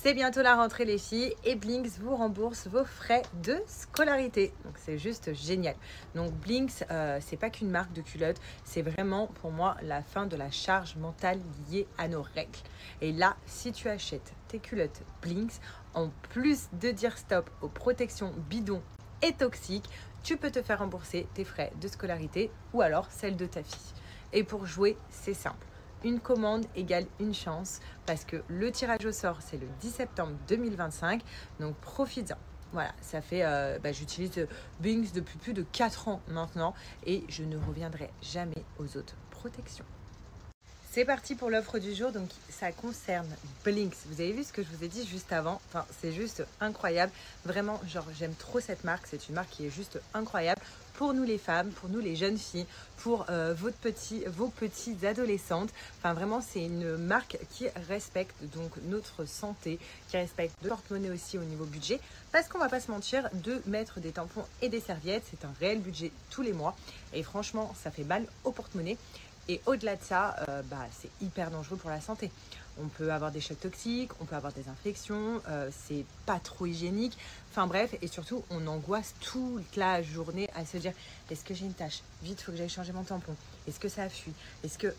C'est bientôt la rentrée les filles et Blinks vous rembourse vos frais de scolarité. Donc c'est juste génial. Donc Blinks, c'est pas qu'une marque de culottes, c'est vraiment pour moi la fin de la charge mentale liée à nos règles. Et là, si tu achètes tes culottes Blinks, en plus de dire stop aux protections bidons et toxiques, tu peux te faire rembourser tes frais de scolarité ou alors celles de ta fille. Et pour jouer, c'est simple. Une commande égale une chance parce que le tirage au sort, c'est le 10 septembre 2025. Donc, profites-en. Voilà, ça fait, j'utilise Blinks depuis plus de 4 ans maintenant et je ne reviendrai jamais aux autres protections. C'est parti pour l'offre du jour, donc ça concerne Blinks. Vous avez vu ce que je vous ai dit juste avant, enfin, c'est juste incroyable. Vraiment, genre j'aime trop cette marque, c'est une marque qui est juste incroyable. Pour nous les femmes, pour nous les jeunes filles, pour vos petites adolescentes. Enfin vraiment, c'est une marque qui respecte donc notre santé, qui respecte le porte-monnaie aussi au niveau budget. Parce qu'on va pas se mentir, de mettre des tampons et des serviettes, c'est un réel budget tous les mois. Et franchement, ça fait mal au porte-monnaie. Et au-delà de ça, c'est hyper dangereux pour la santé. On peut avoir des chocs toxiques, on peut avoir des infections, c'est pas trop hygiénique. Enfin bref, et surtout, on angoisse toute la journée à se dire « Est-ce que j'ai une tache? Vite, il faut que j'aille changer mon tampon. Est-ce que ça fuit? Est-ce que... »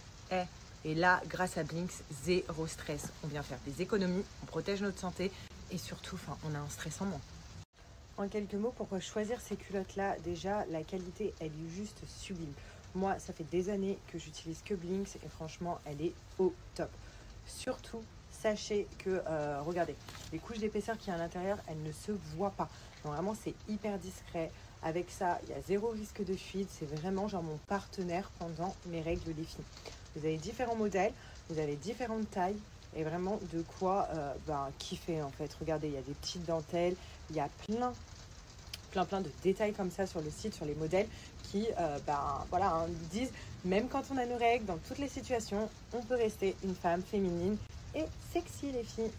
Et là, grâce à Blinks, zéro stress. On vient faire des économies, on protège notre santé et surtout, on a un stress en moins. En quelques mots, pourquoi choisir ces culottes-là? Déjà, la qualité, elle est juste sublime. Moi, ça fait des années que j'utilise que Blinks et franchement, elle est au top. Surtout, sachez que, regardez, les couches d'épaisseur qu'il y a à l'intérieur, elles ne se voient pas. Donc vraiment, c'est hyper discret. Avec ça, il y a zéro risque de fuite. C'est vraiment genre mon partenaire pendant mes règles les filles. Vous avez différents modèles, vous avez différentes tailles et vraiment de quoi kiffer en fait. Regardez, il y a des petites dentelles, il y a plein de détails comme ça sur le site, sur les modèles qui disent même quand on a nos règles, dans toutes les situations, on peut rester une femme féminine et sexy les filles.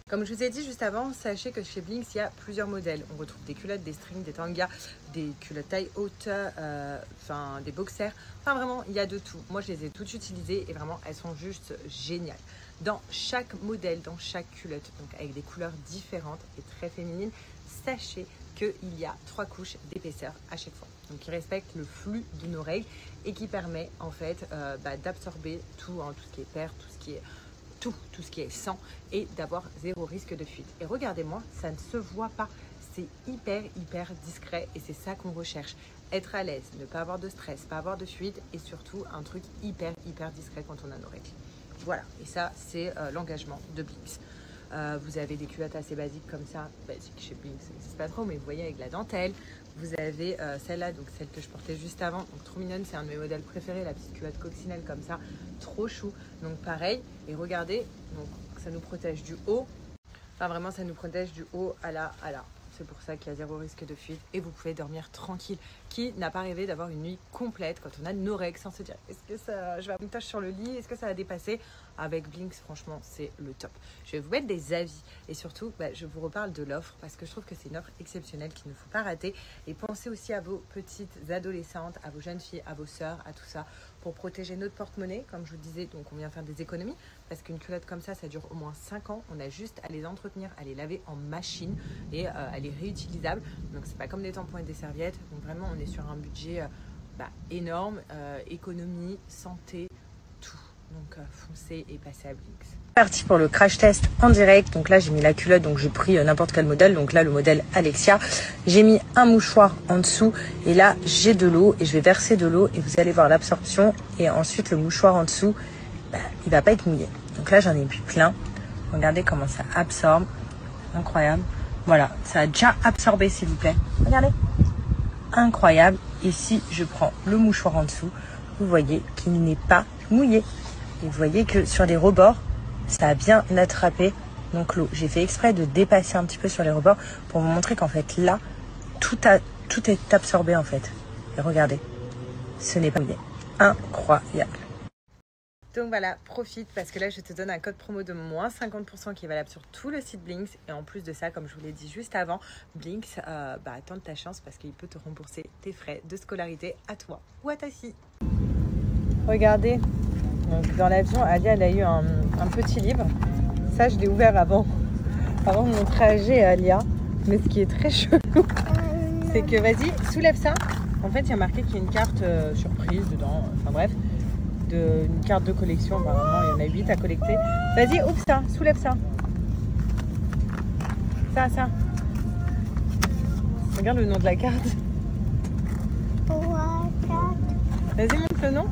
Comme je vous ai dit juste avant, sachez que chez Blinks, il y a plusieurs modèles. On retrouve des culottes, des strings, des tangas, des culottes taille haute, des boxers. Enfin vraiment, il y a de tout. Moi, je les ai toutes utilisées et vraiment, elles sont juste géniales. Dans chaque modèle, dans chaque culotte, donc avec des couleurs différentes et très féminines, sachez qu'il y a 3 couches d'épaisseur à chaque fois. Donc qui respecte le flux de nos règles et qui permet en fait d'absorber tout, tout ce qui est paire, tout ce qui est sang et d'avoir zéro risque de fuite. Et regardez-moi, ça ne se voit pas. C'est hyper discret et c'est ça qu'on recherche. Être à l'aise, ne pas avoir de stress, pas avoir de fuite et surtout un truc hyper discret quand on a nos règles. Voilà, et ça c'est l'engagement de Blinks. Vous avez des culottes assez basiques comme ça, basiques chez Blinks, ça n'existe pas trop, mais vous voyez avec la dentelle. Vous avez celle-là, donc celle que je portais juste avant, donc trop mignonne, c'est un de mes modèles préférés, la petite culotte coccinelle comme ça, trop chou. Donc pareil, et regardez, donc ça nous protège du haut, enfin vraiment ça nous protège du haut à là. C'est pour ça qu'il y a zéro risque de fuite et vous pouvez dormir tranquille. Qui n'a pas rêvé d'avoir une nuit complète quand on a nos règles sans se dire est-ce que je vais avoir une tache sur le lit, est-ce que ça va dépasser? Avec Blinks, franchement, c'est le top. Je vais vous mettre des avis et surtout, je vous reparle de l'offre parce que je trouve que c'est une offre exceptionnelle qu'il ne faut pas rater. Et pensez aussi à vos petites adolescentes, à vos jeunes filles, à vos sœurs, à tout ça pour protéger notre porte-monnaie. Comme je vous disais, donc on vient faire des économies parce qu'une culotte comme ça dure au moins 5 ans. On a juste à les entretenir, à les laver en machine et elle est réutilisable. Donc c'est pas comme des tampons et des serviettes. Donc vraiment, on est sur un budget énorme, économie, santé, tout. Donc foncez et passez à Blinks. Parti pour le crash test en direct. Donc là j'ai mis la culotte, donc j'ai pris n'importe quel modèle. Donc là le modèle Alexia. J'ai mis un mouchoir en dessous et là j'ai de l'eau et je vais verser de l'eau et vous allez voir l'absorption. Et ensuite le mouchoir en dessous, il va pas être mouillé. Donc là j'en ai mis plein. Regardez comment ça absorbe. Incroyable. Voilà, ça a déjà absorbé s'il vous plaît. Regardez. Incroyable. Et si je prends le mouchoir en dessous, vous voyez qu'il n'est pas mouillé. Et vous voyez que sur les rebords, ça a bien attrapé donc l'eau. J'ai fait exprès de dépasser un petit peu sur les rebords pour vous montrer qu'en fait là, tout est absorbé en fait. Et regardez, ce n'est pas mouillé. Incroyable. Donc voilà, profite parce que là je te donne un code promo de moins 50% qui est valable sur tout le site Blinks. Et en plus de ça, comme je vous l'ai dit juste avant, Blinks tente ta chance parce qu'il peut te rembourser tes frais de scolarité à toi ou à ta fille. Regardez, donc dans l'avion, Alia elle a eu un petit livre. Ça je l'ai ouvert avant avant mon trajet à Alia. Mais ce qui est très chelou, c'est que vas-y, soulève ça. En fait, il y a marqué qu'il y a une carte surprise dedans. Enfin bref, une carte de collection. Apparemment, il y en a 8 à collecter. Vas-y, ouvre ça, soulève ça. Ça. Regarde le nom de la carte. Vas-y, montre le nom.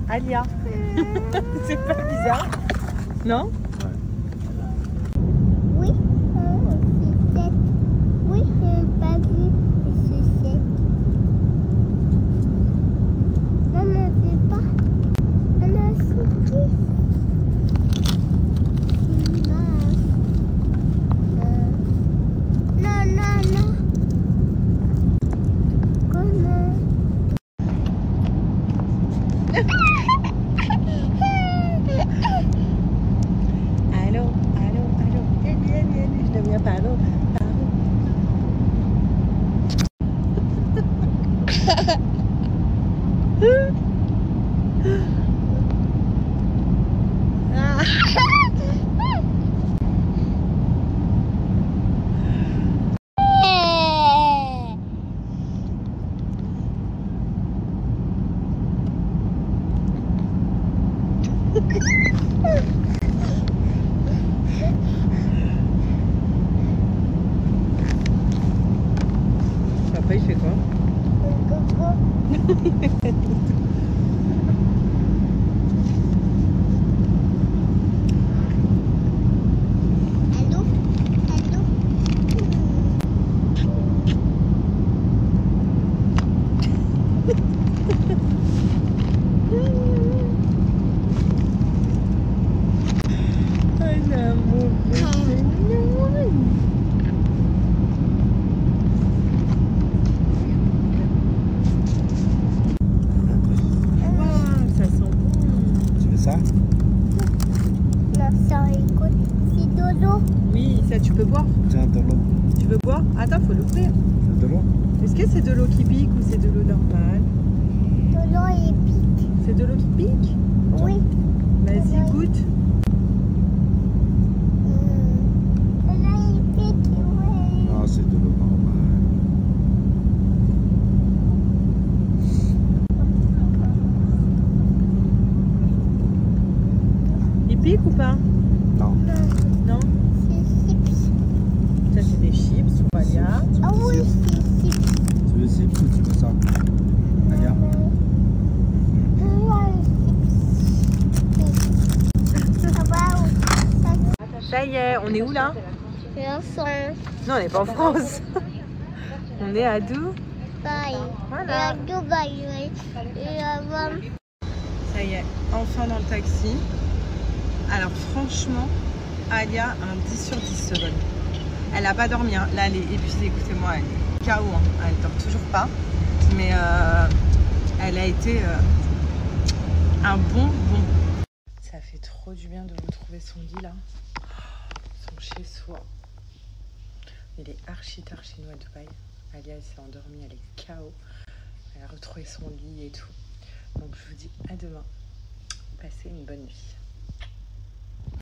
Alia. C'est pas bizarre? Non? Oui, c'est oui, j'ai pas vu c'est maman, c'est pas. Maman, c'est qui? Non. Comment? Allô. Je deviens paro. Papa, il fait quoi? Allô? Un amour. Ça sent bon. Tu veux ça? Non, ça écoute, c'est de l'eau. Oui, ça tu peux boire. Tiens, de l'eau. Tu veux boire? Attends, faut l'ouvrir. De l'eau? Est-ce que c'est de l'eau qui pique ou c'est de l'eau normale? De l'eau et pique. C'est de l'eau qui pique? Oui. Vas-y, goûte. De l'eau et pique, oui. Non, c'est de l'eau normale. Il pique ou pas? Non. Non? C'est chips. Ça, c'est des chips ou Alia. Ah oui, c'est chips. Tu veux chips ou tu veux ça? Alia? Ça y est, on est où là? Non, on n'est pas en France. On est à Dubaï. Voilà. Ça y est, enfin dans le taxi. Alors franchement, Alia, un 10 sur 10 secondes. Elle n'a pas dormi, hein. Là elle est épuisée, écoutez-moi, elle est KO, hein. Elle dort toujours pas. Mais elle a été un bon. Ça fait trop du bien de retrouver son lit là. Son chez-soi. Il est archi nous à Dubaï. Alia elle s'est endormie, elle est KO. Elle a retrouvé son lit et tout. Donc je vous dis à demain. Passez une bonne nuit.